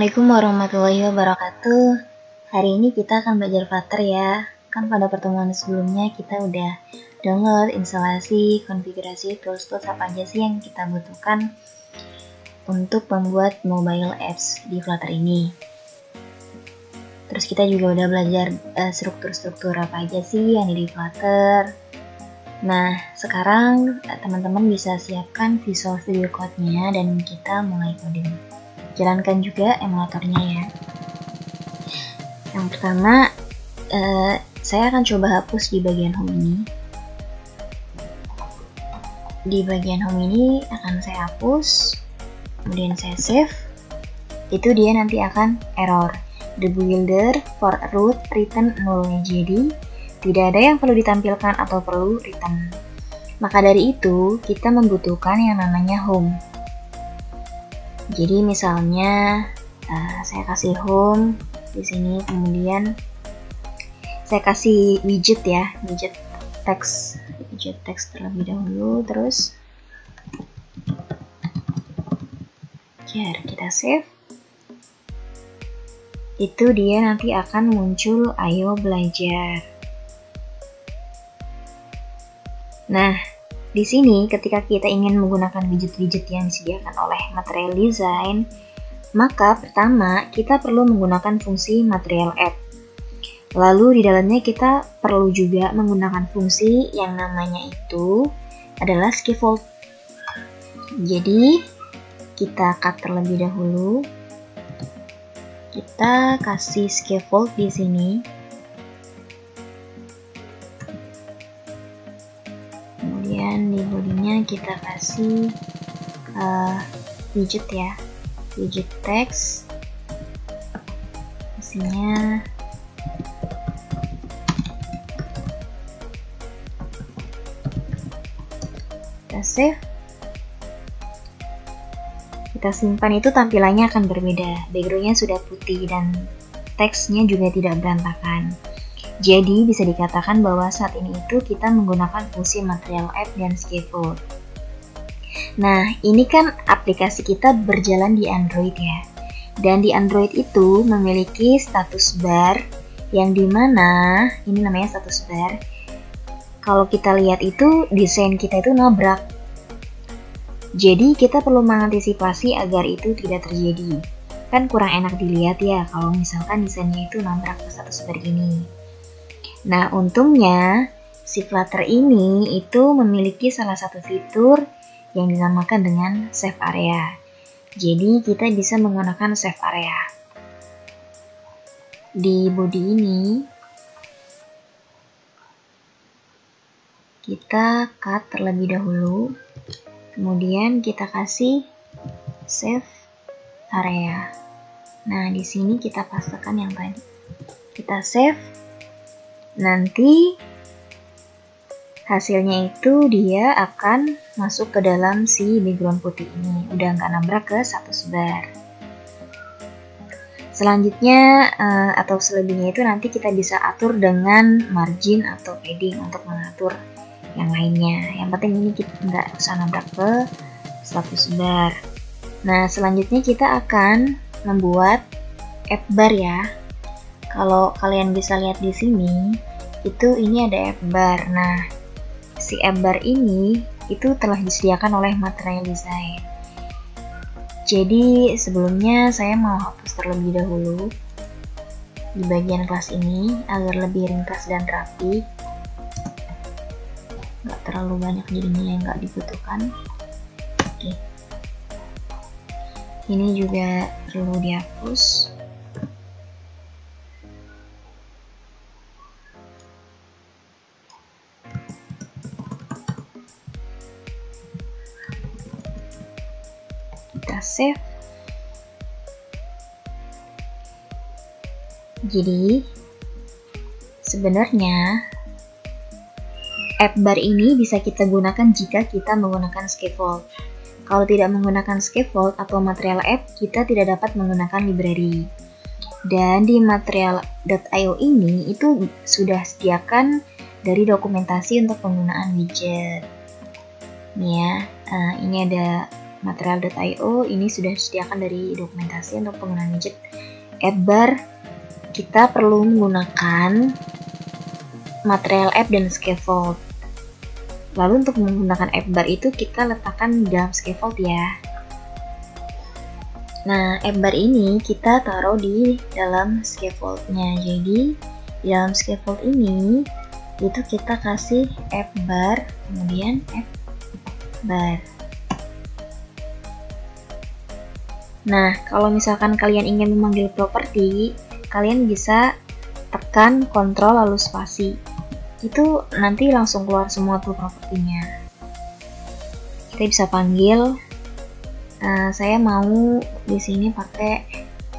Assalamualaikum warahmatullahi wabarakatuh. Hari ini kita akan belajar Flutter ya. Kan pada pertemuan sebelumnya kita udah download, instalasi, konfigurasi tools-tools apa aja sih yang kita butuhkan untuk membuat mobile apps di Flutter ini. Terus kita juga udah belajar struktur-struktur apa aja sih yang ada di Flutter. Nah, sekarang teman-teman bisa siapkan Visual Studio Code-nya dan kita mulai coding. Jalankan juga emulatornya ya. Yang pertama, saya akan coba hapus di bagian home ini. Di bagian home ini akan saya hapus, kemudian saya save. Itu dia nanti akan error. The builder for root return null. Jadi tidak ada yang perlu ditampilkan atau perlu return. Maka dari itu kita membutuhkan yang namanya home. Jadi misalnya saya kasih home di sini, kemudian saya kasih widget ya, widget text terlebih dahulu, terus kita save. Itu dia nanti akan muncul ayo belajar. Nah, di sini ketika kita ingin menggunakan widget-widget yang disediakan oleh Material Design, maka pertama kita perlu menggunakan fungsi Material Add. Lalu di dalamnya kita perlu juga menggunakan fungsi yang namanya itu adalah scaffold. Jadi kita cut terlebih dahulu. Kita kasih scaffold di sini. Kemudian di bodinya kita kasih widget ya, widget text, isinya kita save, kita simpan. Itu tampilannya akan berbeda, backgroundnya sudah putih dan teksnya juga tidak berantakan. Jadi bisa dikatakan bahwa saat ini itu kita menggunakan fungsi Material Add dan Scaffold. Nah, ini kan aplikasi kita berjalan di Android ya. Dan di Android itu memiliki status bar yang dimana ini namanya status bar. Kalau kita lihat itu desain kita itu nabrak. Jadi kita perlu mengantisipasi agar itu tidak terjadi. Kan kurang enak dilihat ya kalau misalkan desainnya itu nabrak ke status bar ini. Nah, untungnya si Flutter ini itu memiliki salah satu fitur yang dinamakan dengan Save Area. Jadi kita bisa menggunakan Save Area. Di body ini kita cut terlebih dahulu. Kemudian kita kasih Save Area. Nah, di sini kita pastekan yang tadi. Kita save. Nanti hasilnya itu dia akan masuk ke dalam si background putih ini, udah nggak nabrak ke status bar. Selanjutnya atau selebihnya itu nanti kita bisa atur dengan margin atau padding untuk mengatur yang lainnya. Yang penting ini kita nggak usah nabrak ke status bar. Nah, selanjutnya kita akan membuat app bar ya. Kalau kalian bisa lihat di sini, itu ini ada app bar. Nah, si app bar ini itu telah disediakan oleh Material Design. Jadi sebelumnya saya mau hapus terlebih dahulu di bagian kelas ini agar lebih ringkas dan rapi. Nggak terlalu banyak jadinya yang nggak dibutuhkan. Oke. Ini juga perlu dihapus. Kita save. Jadi sebenarnya app bar ini bisa kita gunakan jika kita menggunakan scaffold. Kalau tidak menggunakan scaffold atau material app, kita tidak dapat menggunakan library. Dan di material.io ini itu sudah sediakan dari dokumentasi untuk penggunaan widget. Nih ya, ini ada material.io ini sudah disediakan dari dokumentasi untuk penggunaan widget app bar. Kita perlu menggunakan material app dan scaffold. Lalu untuk menggunakan app bar itu kita letakkan di dalam scaffold ya. Nah, app bar ini kita taruh di dalam scaffoldnya. Jadi di dalam scaffold ini itu kita kasih app bar, kemudian app bar. Nah, kalau misalkan kalian ingin memanggil properti, kalian bisa tekan Ctrl lalu spasi. Itu nanti langsung keluar semua tuh propertinya. Kita bisa panggil. Saya mau di sini pakai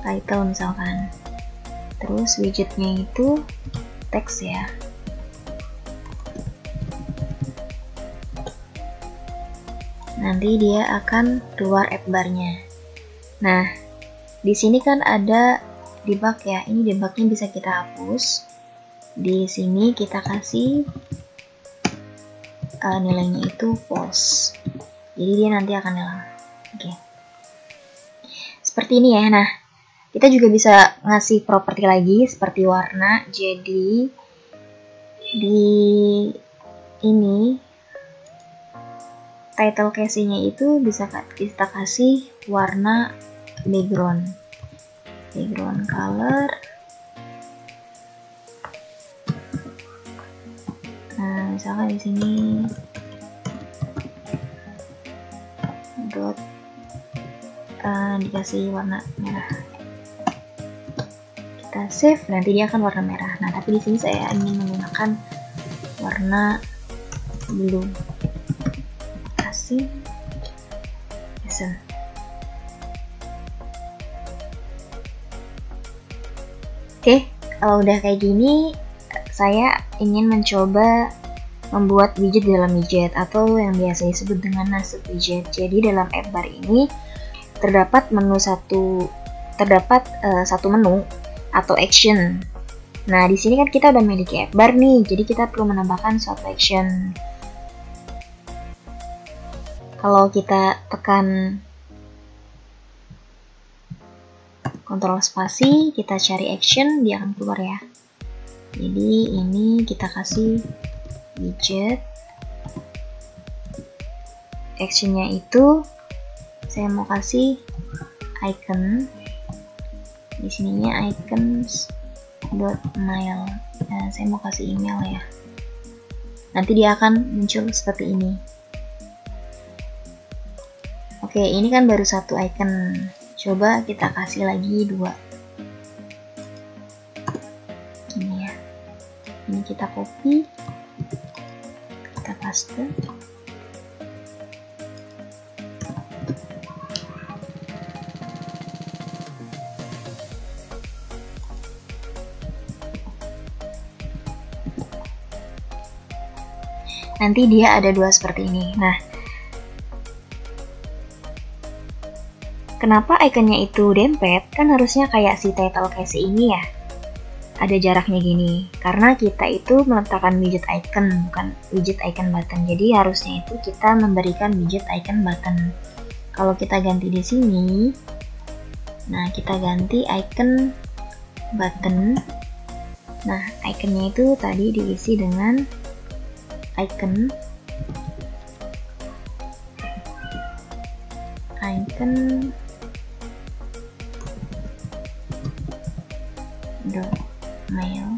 title misalkan. Terus widgetnya itu teks ya. Nanti dia akan keluar app bar-nya. Nah, di sini kan ada debug ya. Ini debugnya bisa kita hapus. Di sini kita kasih nilainya itu false. Jadi dia nanti akan hilang. Oke. Seperti ini ya. Nah, kita juga bisa ngasih properti lagi seperti warna. Jadi di ini title casing-nya itu bisa kita kasih warna background color. Nah, misalkan di sini dot dikasih warna merah. Kita save, nanti dia akan warna merah. Nah, tapi di sini saya ingin menggunakan warna blue. Kasih listen. Oke, kalau udah kayak gini, saya ingin mencoba membuat widget dalam widget atau yang biasa disebut dengan nested widget. Jadi dalam app bar ini terdapat satu menu atau action. Nah, di sini kan kita udah memiliki app bar nih, jadi kita perlu menambahkan suatu action. Kalau kita tekan Ctrl spasi, kita cari action, dia akan keluar ya. Jadi ini kita kasih widget. Actionnya itu saya mau kasih icon. Di sininya icons.mail. Nah, saya mau kasih email ya. Nanti dia akan muncul seperti ini. Oke, ini kan baru satu icon. Coba kita kasih lagi 2. Ini ya. Ini kita copy. Kita paste. Nanti dia ada 2 seperti ini. Nah, kenapa ikonnya itu dempet? Kan harusnya kayak si title case ini ya. Ada jaraknya gini. Karena kita itu meletakkan widget icon, bukan widget icon button. Jadi harusnya itu kita memberikan widget icon button. Kalau kita ganti di sini, nah kita ganti icon button. Nah, iconnya itu tadi diisi dengan icon mail.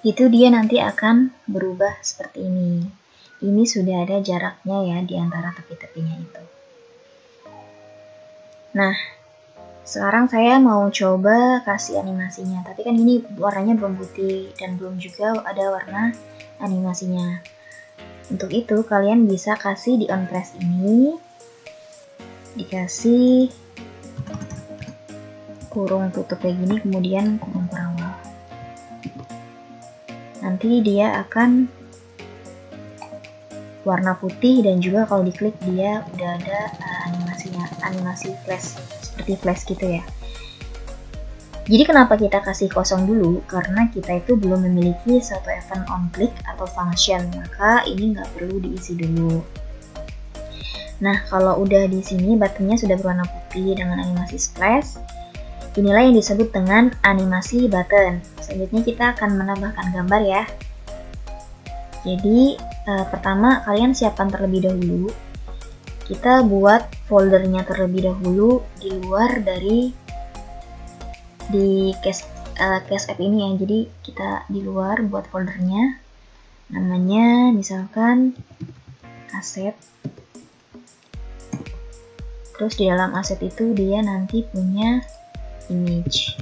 Itu dia nanti akan berubah seperti ini. Ini sudah ada jaraknya ya di antara tepi-tepinya itu. Nah, sekarang saya mau coba kasih animasinya. Tapi kan ini warnanya belum putih dan belum juga ada warna animasinya. Untuk itu kalian bisa kasih di on press ini, dikasih kurung tutup kayak gini, kemudian kurung perawal. Nanti dia akan warna putih, dan juga kalau diklik dia udah ada animasinya, animasi flash seperti flash gitu ya. Jadi kenapa kita kasih kosong dulu? Karena kita itu belum memiliki satu event on click atau function, maka ini nggak perlu diisi dulu. Nah, kalau udah di sini buttonnya sudah berwarna putih dengan animasi splash, inilah yang disebut dengan animasi button. Selanjutnya kita akan menambahkan gambar ya. Jadi pertama kalian siapkan terlebih dahulu. Kita buat foldernya terlebih dahulu di luar dari case app ini ya. Jadi kita di luar buat foldernya, namanya misalkan aset. Terus di dalam aset itu dia nanti punya image.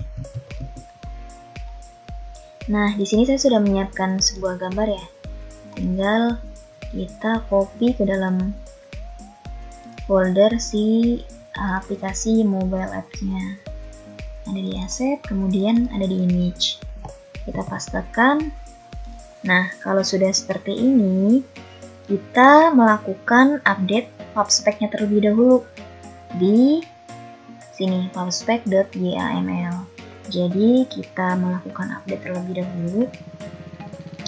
Nah, di sini saya sudah menyiapkan sebuah gambar ya. Tinggal kita copy ke dalam folder si aplikasi mobile apps-nya. Ada di asset, kemudian ada di image. Kita pastekan. Nah, kalau sudah seperti ini, kita melakukan update pubspec-nya terlebih dahulu di sini, pubspec.yml. Jadi kita melakukan update terlebih dahulu,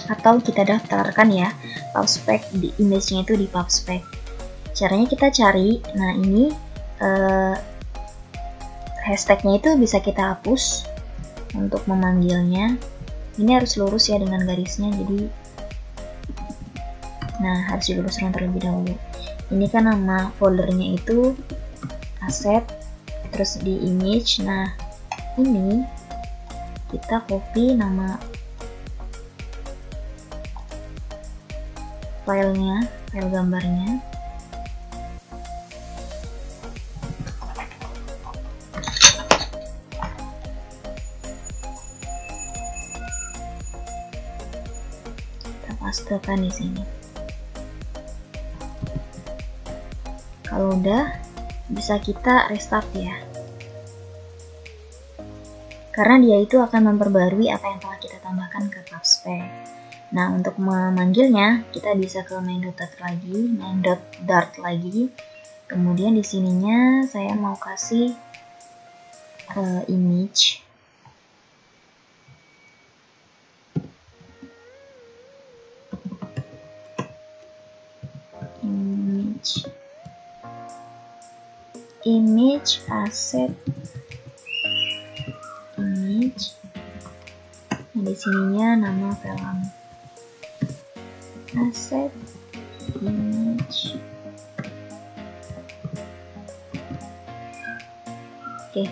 atau kita daftarkan ya pubspec di image-nya itu di pubspec. Caranya kita cari, nah ini hashtag-nya itu bisa kita hapus untuk memanggilnya. Ini harus lurus ya dengan garisnya, jadi nah harus diluruskan terlebih dahulu. Ini kan nama foldernya itu aset, terus di image. Nah ini kita copy nama filenya, file gambarnya. Kita pastekan di sini. Kalau udah, bisa kita restart ya. Karena dia itu akan memperbarui apa yang telah kita tambahkan ke pubspec. Nah, untuk memanggilnya, kita bisa ke main.dart lagi. Kemudian di sininya saya mau kasih image. Image asset image. Nah, di sininya nama film asset image. Oke,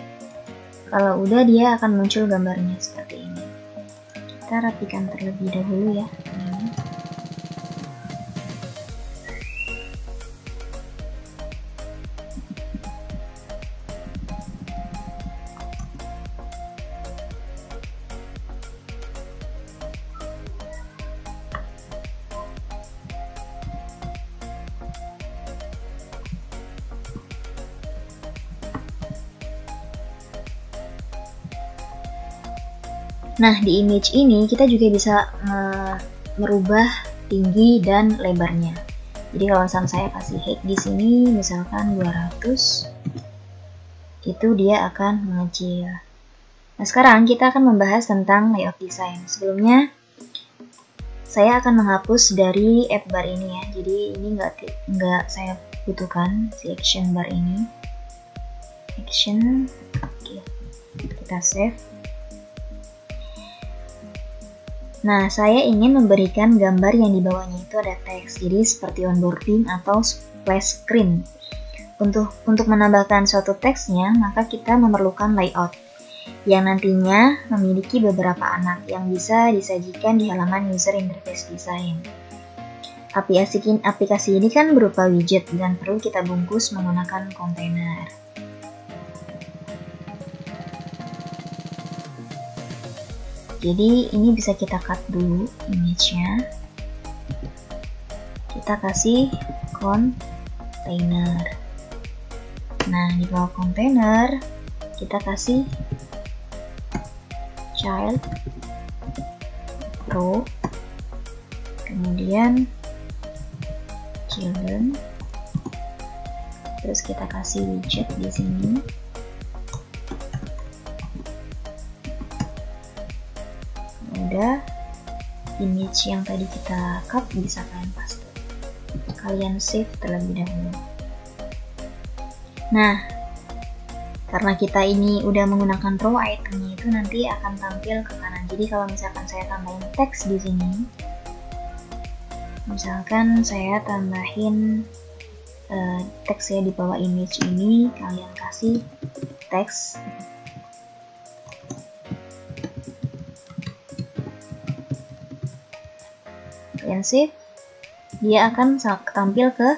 kalau udah dia akan muncul gambarnya seperti ini. Kita rapikan terlebih dahulu ya. Nah, di image ini kita juga bisa merubah tinggi dan lebarnya. Jadi kalau misalkan saya kasih height di sini misalkan 200, itu dia akan mengecil. Nah, sekarang kita akan membahas tentang layout design. Sebelumnya saya akan menghapus dari app bar ini ya. Jadi ini nggak saya butuhkan si action bar ini. Action, oke, kita save. Nah, saya ingin memberikan gambar yang di bawahnya itu ada teks, jadi seperti onboarding atau splash screen. Untuk menambahkan suatu teksnya, maka kita memerlukan layout yang nantinya memiliki beberapa anak yang bisa disajikan di halaman user interface design. Aplikasi ini kan berupa widget dan perlu kita bungkus menggunakan kontainer. Jadi ini bisa kita cut dulu image-nya. Kita kasih container. Nah, di bawah container kita kasih child row. Kemudian children. Terus kita kasih widget di sini. Udah, image yang tadi kita cut bisa kalian paste. Kalian save terlebih dahulu. Nah, karena kita ini udah menggunakan row itemnya itu nanti akan tampil ke kanan. Jadi kalau misalkan saya tambahin teks di sini, misalkan saya tambahin teks ya di bawah image ini, kalian kasih teks kalian save, dia akan tampil ke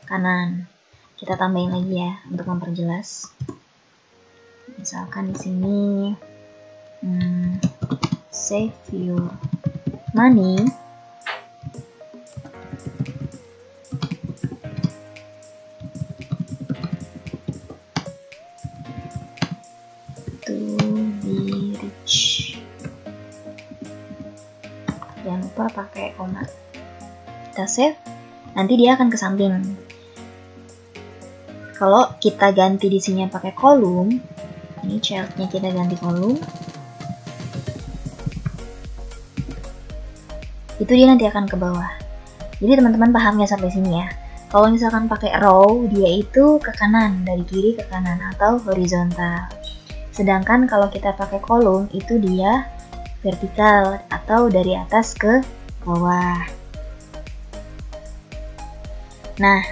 kanan. Kita tambahin lagi ya untuk memperjelas. Misalkan di sini save your money to be rich. Jangan lupa pakai koma. Kita save, nanti dia akan ke samping. Kalau kita ganti di sini pakai kolom, ini childnya kita ganti kolom, itu dia nanti akan ke bawah. Jadi teman-teman pahamnya sampai sini ya. Kalau misalkan pakai row, dia itu ke kanan, dari kiri ke kanan atau horizontal. Sedangkan kalau kita pakai kolom, itu dia vertikal atau dari atas ke bawah. Nah,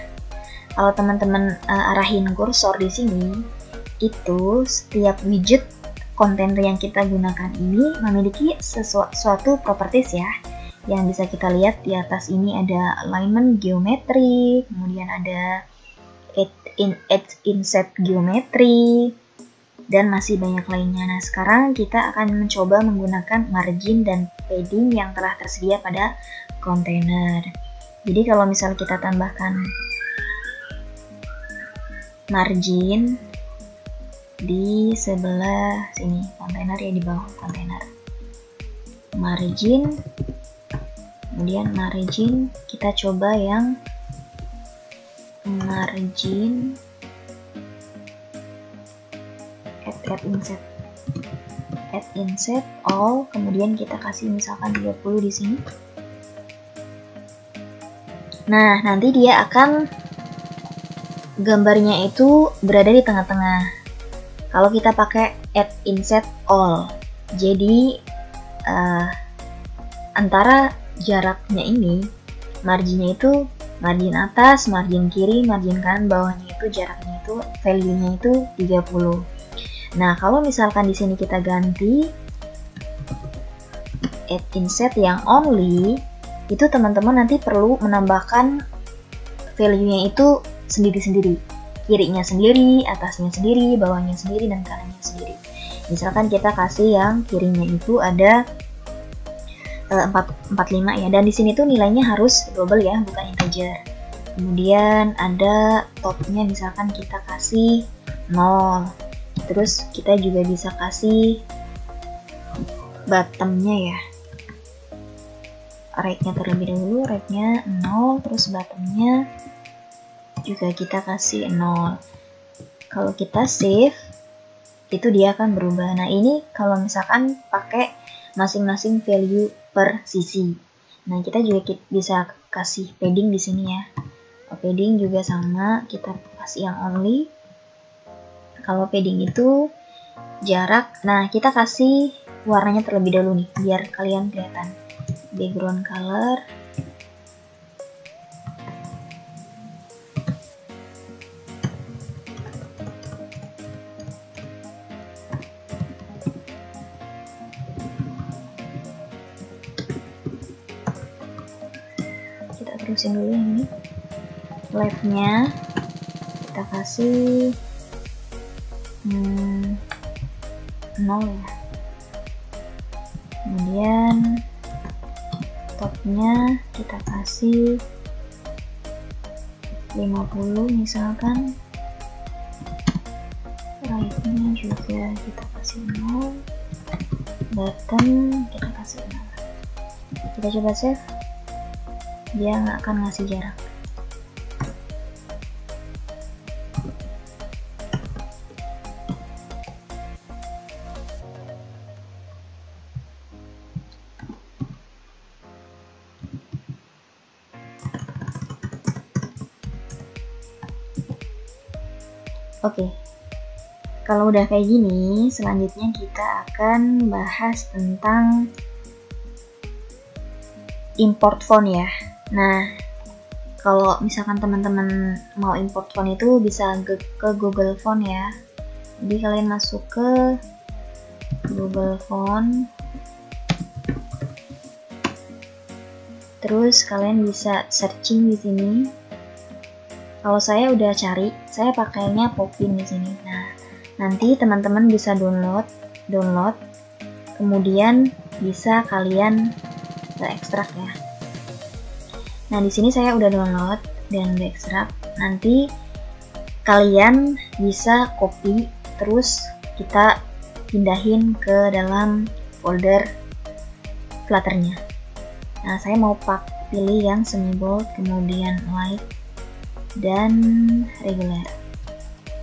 kalau teman-teman arahin kursor di sini, itu setiap widget kontainer yang kita gunakan ini memiliki suatu properties ya, yang bisa kita lihat di atas ini ada alignment geometry, kemudian ada add inset geometry, dan masih banyak lainnya. Nah, sekarang kita akan mencoba menggunakan margin dan padding yang telah tersedia pada kontainer. Jadi kalau misal kita tambahkan margin di sebelah sini, kontainer ya, di bawah kontainer, margin, kemudian margin, kita coba yang margin add inset all, kemudian kita kasih misalkan 30 di sini. Nah, nanti dia akan gambarnya itu berada di tengah-tengah. Kalau kita pakai add inset all, jadi antara jaraknya ini, marginnya itu margin atas, margin kiri, margin kanan, bawahnya itu jaraknya itu value-nya itu 30. Nah, kalau misalkan di sini kita ganti add inset yang only, itu teman-teman nanti perlu menambahkan value-nya itu sendiri-sendiri. Kirinya sendiri, atasnya sendiri, bawahnya sendiri, dan kanannya sendiri. Misalkan kita kasih yang kirinya itu ada 45 ya, dan di sini tuh nilainya harus double ya, bukan integer. Kemudian ada topnya misalkan kita kasih 0. Terus kita juga bisa kasih bottomnya ya, rate-nya terlebih dahulu, rate-nya 0, terus bottomnya juga kita kasih 0. Kalau kita save, itu dia akan berubah. Nah, ini kalau misalkan pakai masing-masing value per sisi. Nah, kita juga bisa kasih padding di sini ya. Padding juga sama, kita kasih yang only. Kalau padding itu jarak, nah kita kasih warnanya terlebih dahulu nih, biar kalian kelihatan. Background color. Kita terusin dulu yang ini. Left-nya kita kasih 0 ya. Kemudian topnya kita kasih 50 misalkan. Right-nya juga kita kasih 0. Bottom kita kasih 0. Kita coba save. Dia nggak akan ngasih jarak. Oke, kalau udah kayak gini, selanjutnya kita akan bahas tentang import font ya. Nah, kalau misalkan teman-teman mau import font itu bisa ke Google Font ya. Jadi kalian masuk ke Google Font, terus kalian bisa searching di sini. Kalau saya udah cari, saya pakainya Popin di sini. Nah, nanti teman-teman bisa download, kemudian bisa kalian ekstrak ya. Nah, di sini saya udah download dan udah ekstrak. Nanti kalian bisa copy, terus kita pindahin ke dalam folder Flutternya. Nah, saya mau pilih yang semi bold, kemudian white, dan regular.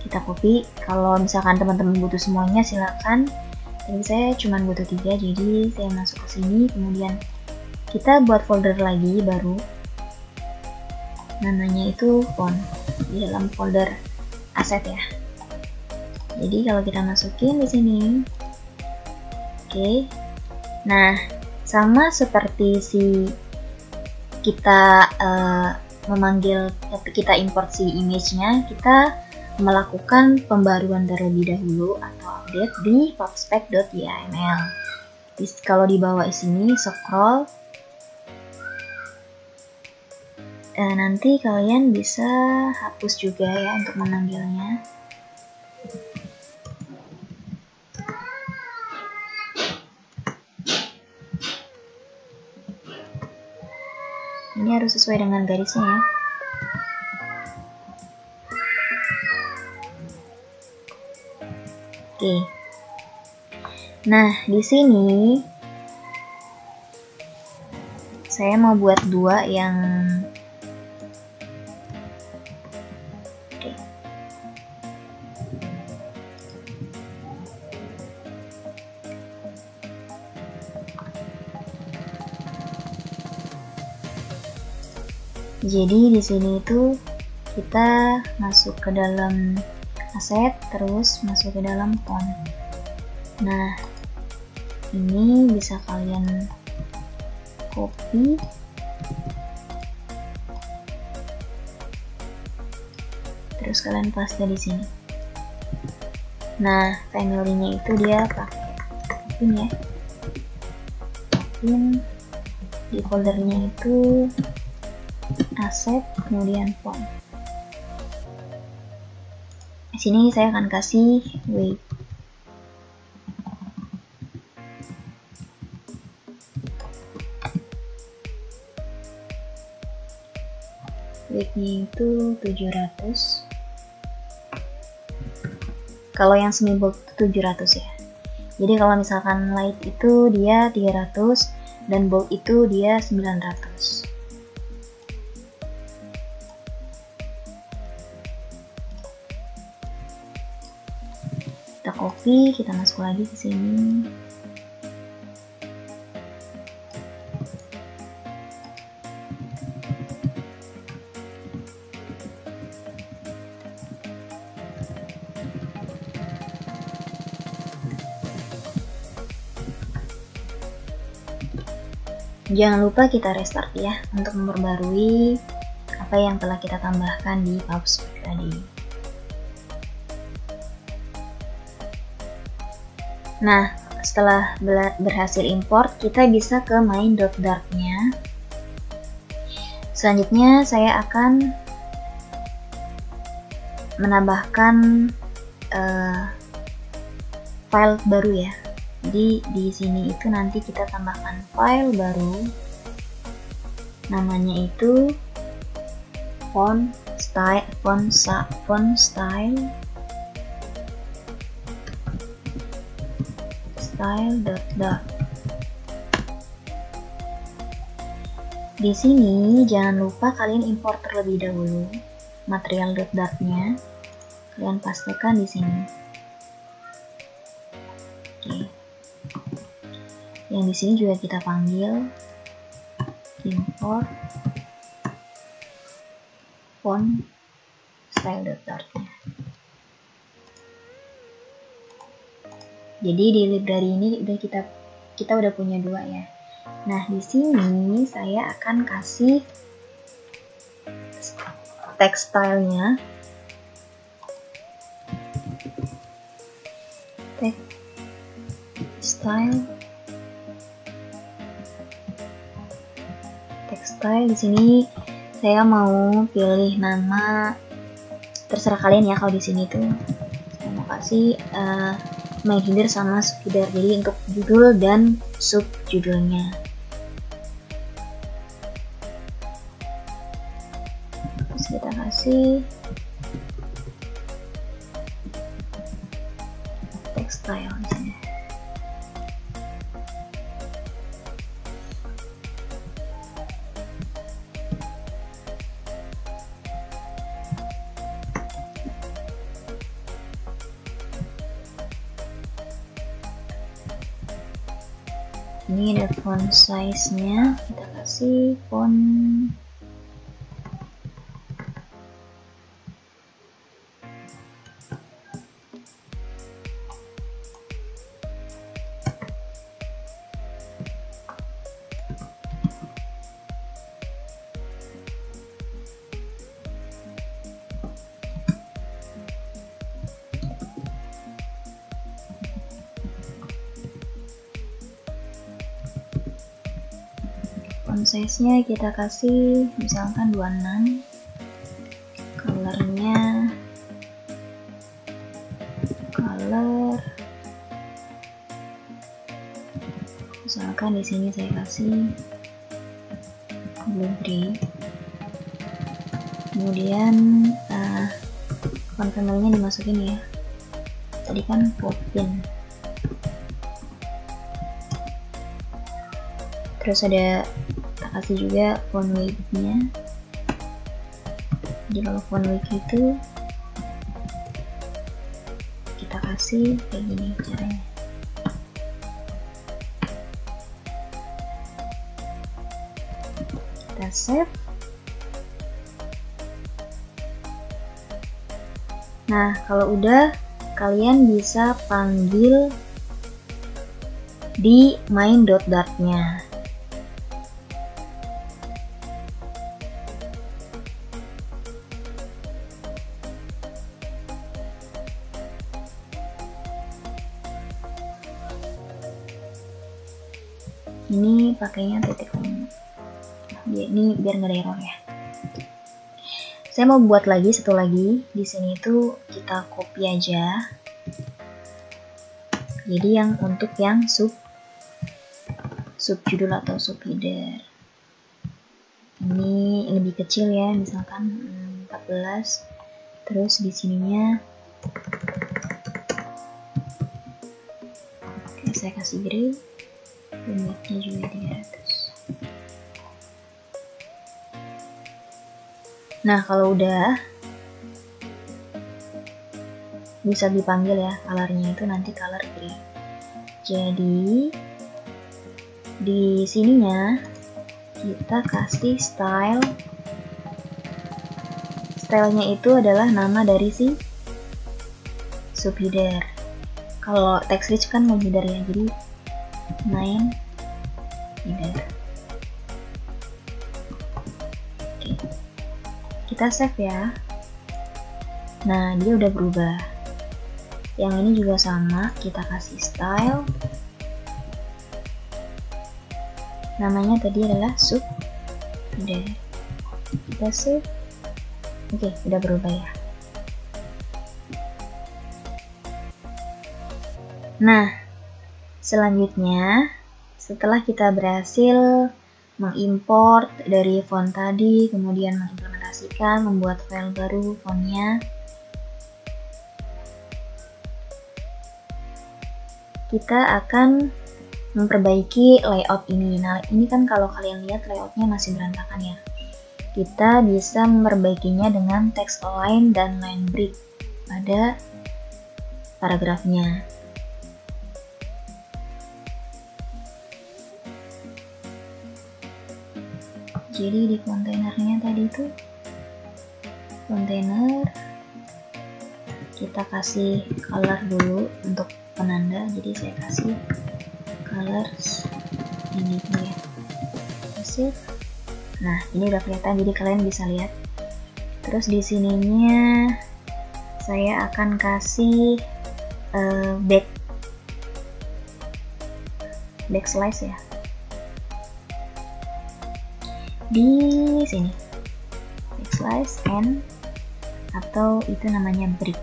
Kita copy. Kalau misalkan teman-teman butuh semuanya silakan. Tapi saya cuma butuh 3, jadi saya masuk ke sini, kemudian kita buat folder lagi baru. Namanya itu font di dalam folder aset ya. Jadi kalau kita masukin di sini, oke. Nah, sama seperti kita kita import si image-nya, kita melakukan pembaruan terlebih dahulu atau update di pubspec.yml. Kalau di bawah sini scroll, nanti kalian bisa hapus juga ya untuk menambilnya. Ini harus sesuai dengan garisnya ya. Oke. Nah, di sini saya mau buat 2 yang jadi di sini itu kita masuk ke dalam aset, terus masuk ke dalam font. Nah, ini bisa kalian copy, terus kalian paste di sini. Nah, family-nya itu dia pakai Popin ya. Popin, di foldernya itu aset, kemudian font. Di sini saya akan kasih weight. Weightnya itu 700. Kalau yang semi bold itu 700 ya. Jadi kalau misalkan light itu dia 300 dan bold itu dia 900. Kita copy, kita masuk lagi ke sini. Jangan lupa kita restart ya untuk memperbarui apa yang telah kita tambahkan di PubSpec tadi. Nah, setelah berhasil import, kita bisa ke main.dart-nya. Selanjutnya saya akan menambahkan file baru ya. Jadi di sini itu nanti kita tambahkan file baru. Namanya itu font style. Style.dart. Di sini jangan lupa kalian import terlebih dahulu material.dart-nya. Kalian pastekan di sini. Oke. Yang di sini juga kita panggil import font style.dart-nya. Jadi di library ini kita udah punya 2 ya. Nah, di sini saya akan kasih text style-nya. Text style di sini saya mau pilih nama, terserah kalian ya. Kalau di sini tuh saya mau kasih main header sama subheader, jadi untuk judul dan subjudulnya. Terus kita kasih text style di sini. Ini ada font size-nya, kita kasih font size-nya kita kasih misalkan 26, color-nya misalkan di sini saya kasih blue gray. Kemudian font family-nya dimasukin ya, tadi kan Popin. Terus ada kita kasih juga font weight-nya. Jadi kalau font weight itu kita kasih kayak gini caranya. Kita save. Nah, kalau udah, kalian bisa panggil di main.dart-nya. Ini pakainya titik ini biar nggak ada error ya. Saya mau buat lagi satu lagi. Di sini itu kita copy aja. Jadi yang untuk yang subjudul atau subheader. Ini lebih kecil ya, misalkan 14. Terus di sininya saya kasih gray. Limitnya juga 300. Nah, kalau udah bisa dipanggil ya, colornya itu nanti color gray. Jadi di sininya kita kasih stylenya itu adalah nama dari si subheader. Kalau text rich kan mau header ya, jadi main header. Oke, kita save ya. Nah, dia udah berubah. Yang ini juga sama, kita kasih style. Namanya tadi adalah subheader. Kita save. Oke, udah berubah ya. Nah, selanjutnya, setelah kita berhasil mengimport dari font tadi, kemudian mengimplementasikan, membuat file baru fontnya, kita akan memperbaiki layout ini. Nah, ini kan kalau kalian lihat layoutnya masih berantakan ya. Kita bisa memperbaikinya dengan text align dan line break pada paragrafnya. Jadi di kontainernya tadi itu kontainer kita kasih color dulu untuk penanda, jadi saya kasih colors ini ya. Kasih. Nah, ini udah kelihatan, jadi kalian bisa lihat. Terus di sininya saya akan kasih back slice ya. Di sini back slice and atau itu namanya brick.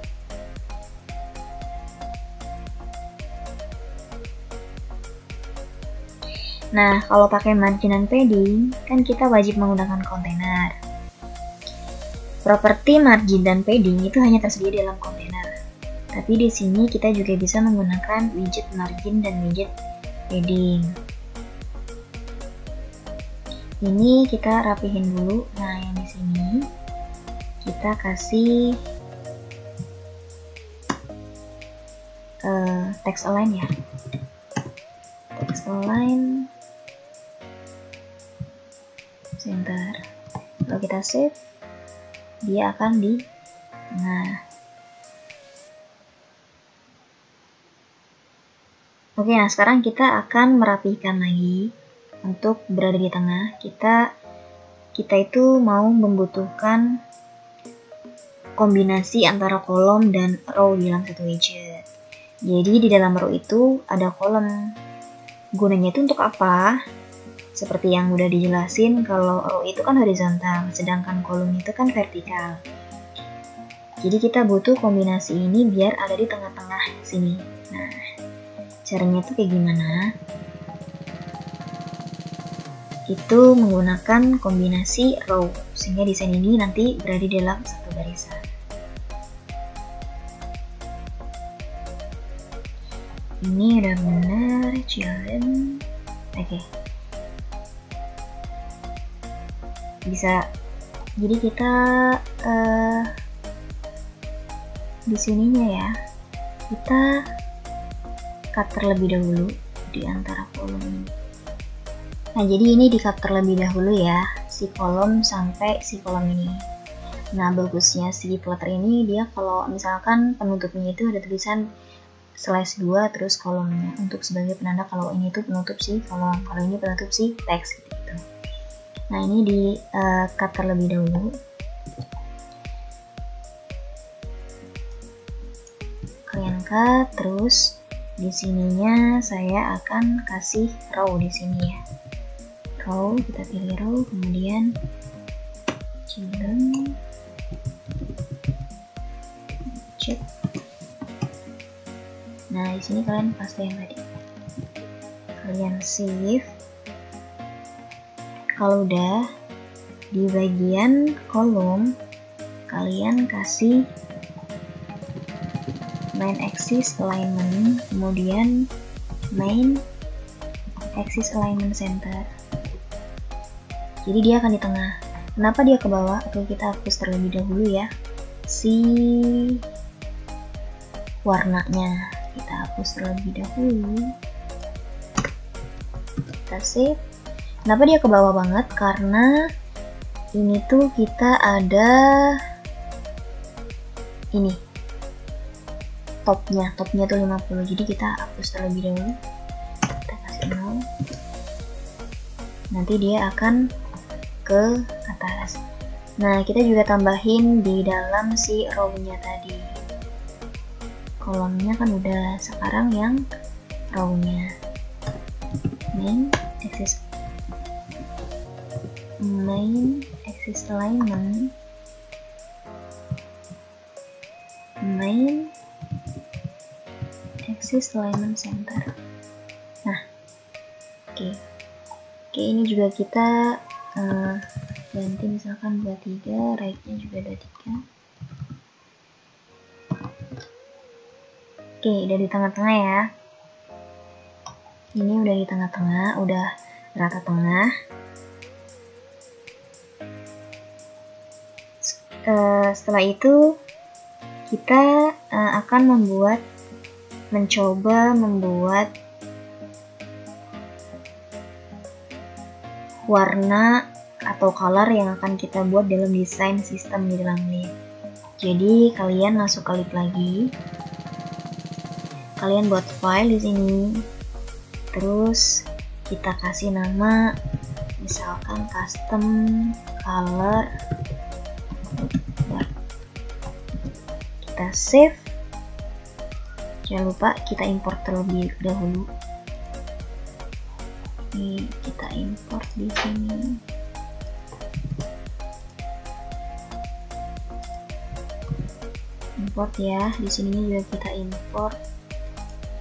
Nah, kalau pakai margin dan padding, kan kita wajib menggunakan kontainer. Properti margin dan padding itu hanya tersedia dalam kontainer. Tapi di sini kita juga bisa menggunakan widget margin dan widget padding. Ini kita rapihin dulu. Nah, yang di sini kita kasih text align ya. Text align center. Kalau kita save, dia akan di tengah. Oke, nah sekarang kita akan merapikan lagi. Untuk berada di tengah, kita itu mau membutuhkan kombinasi antara kolom dan row di dalam satu widget. Jadi di dalam row itu ada kolom. Gunanya itu untuk apa? Seperti yang udah dijelasin, kalau row itu kan horizontal, sedangkan kolom itu kan vertikal. Jadi kita butuh kombinasi ini biar ada di tengah-tengah sini. Nah, caranya itu kayak gimana? Itu menggunakan kombinasi row, sehingga desain ini nanti berada dalam satu barisan. Ini udah benar, jalan. Oke. Bisa. Jadi kita di sininya ya, kita cut terlebih dahulu di antara kolom ini. Nah, jadi ini di cut terlebih dahulu ya, si kolom sampai si kolom ini. Nah, bagusnya si plotter ini dia kalau misalkan penutupnya itu ada tulisan slash 2 terus kolomnya untuk sebagai penanda kalau ini tuh penutup si kolom, kalau ini penutup si teks gitu. Nah, ini di cut terlebih dahulu. Kalian cut, terus di sininya saya akan kasih row di sini ya. Row, kita pilih row, kemudian cileng, cek. Nah, di sini kalian paste yang tadi. Kalian save. Kalau udah di bagian kolom, kalian kasih main axis alignment, kemudian main axis alignment center. Jadi dia akan di tengah. Kenapa dia ke bawah? Oke, kita hapus terlebih dahulu ya si warnanya. Kita hapus terlebih dahulu. Kita save. Kenapa dia ke bawah banget? Karena ini tuh kita ada ini topnya tuh 50, jadi kita hapus terlebih dahulu. Kita kasih 0. Nanti dia akan ke atas. Nah, kita juga tambahin di dalam si row-nya tadi. Kolomnya kan udah, sekarang yang row-nya. Main axis alignment, main axis alignment center. Nah, oke, ini juga kita ganti misalkan 23, right-nya juga 23. Oke, udah di tengah-tengah ya. Ini udah di tengah-tengah, udah rata tengah. Setelah itu kita akan mencoba membuat warna atau color yang akan kita buat dalam desain sistem di dalam lip. Jadi kalian masuk ke lip lagi. kalian buat file di sini, terus kita kasih nama misalkan custom color, kita save. Jangan lupa kita import terlebih dahulu. Ini kita import di sini. Import ya, di sini juga kita import.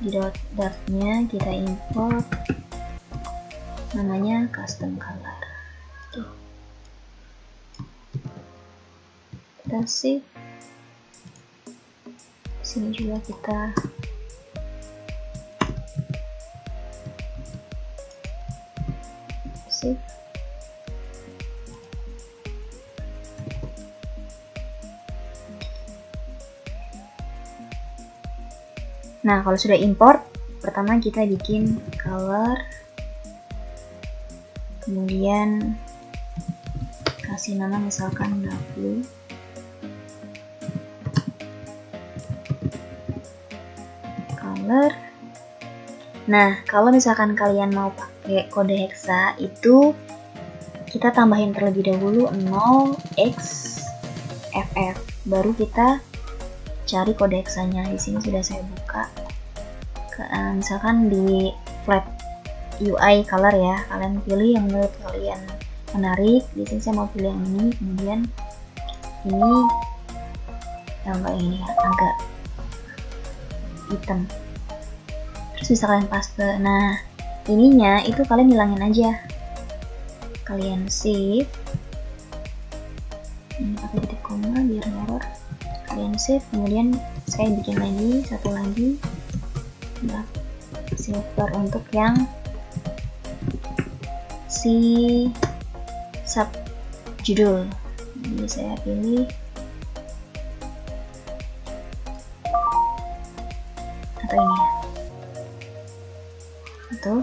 Di dartnya kita import namanya custom color. Oke. Kita save. Di sini juga kita save. Nah, kalau sudah import, pertama kita bikin color, kemudian kasih nama misalkan dark blue, color. Nah, kalau misalkan kalian mau pakai kode hexa, itu kita tambahin terlebih dahulu 0xff, baru kita cari kode hexanya. Di sini sudah saya buka. Misalkan di flat UI color ya, kalian pilih yang menurut kalian menarik. Di sini saya mau pilih yang ini, kemudian ini enggak, ini ya, agak hitam. Terus bisa kalian paste. Nah, ininya itu kalian hilangin aja. Kalian save. Ini pakai titik koma biar error. Kalian save, kemudian saya bikin lagi satu lagi silver untuk yang si sub judul. Jadi saya pilih atau ini ya, itu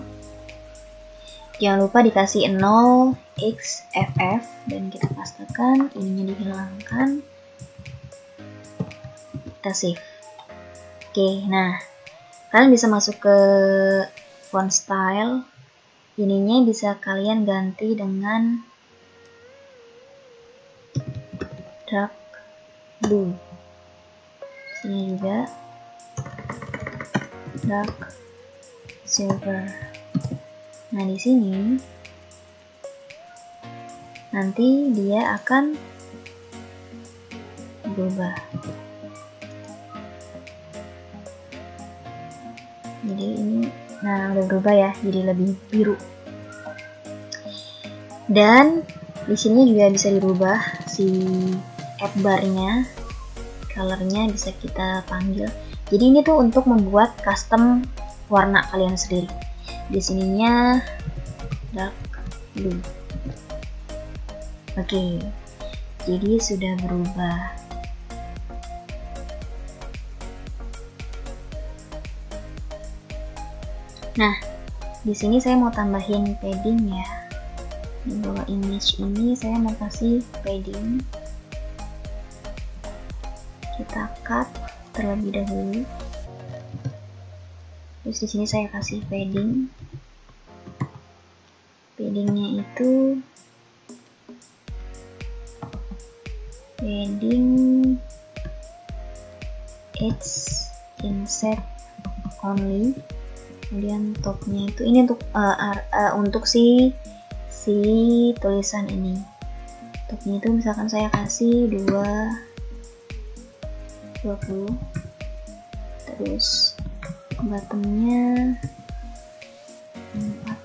jangan lupa dikasih 0xff dan kita pastikan ininya dihilangkan. Kita save. Oke, nah kalian bisa masuk ke font style. Ininya bisa kalian ganti dengan dark blue. Sini juga dark silver. Nah, di sini nanti dia akan berubah. Jadi ini, nah udah berubah ya, jadi lebih biru. Dan di sini juga bisa dirubah si add bar-nya, color-nya bisa kita panggil. Jadi ini tuh untuk membuat custom warna kalian sendiri. Di sininya dark blue. Oke, jadi sudah berubah. Nah, di sini saya mau tambahin padding ya. Di bawah image ini saya mau kasih padding. Kita cut terlebih dahulu. Terus di sini saya kasih padding. Paddingnya itu padding edge inset only. Kemudian topnya itu ini untuk si tulisan ini. Topnya itu misalkan saya kasih 20, terus bottomnya 4.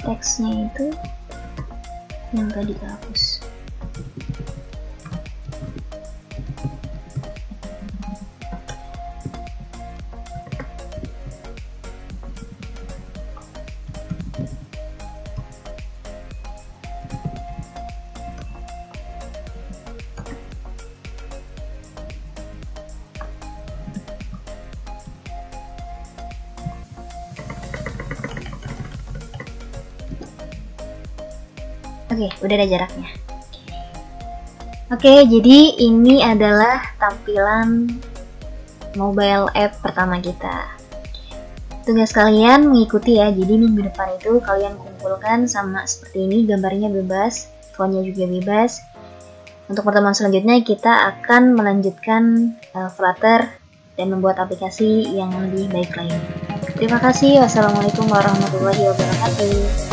Teksnya itu yang tadi dihapus. Oke, udah ada jaraknya. Oke, jadi ini adalah tampilan mobile app pertama kita. Tugas kalian mengikuti ya, jadi minggu depan itu kalian kumpulkan sama seperti ini, gambarnya bebas, fontnya juga bebas. Untuk pertemuan selanjutnya kita akan melanjutkan Flutter dan membuat aplikasi yang lebih baik lain. Terima kasih. Wassalamualaikum warahmatullahi wabarakatuh.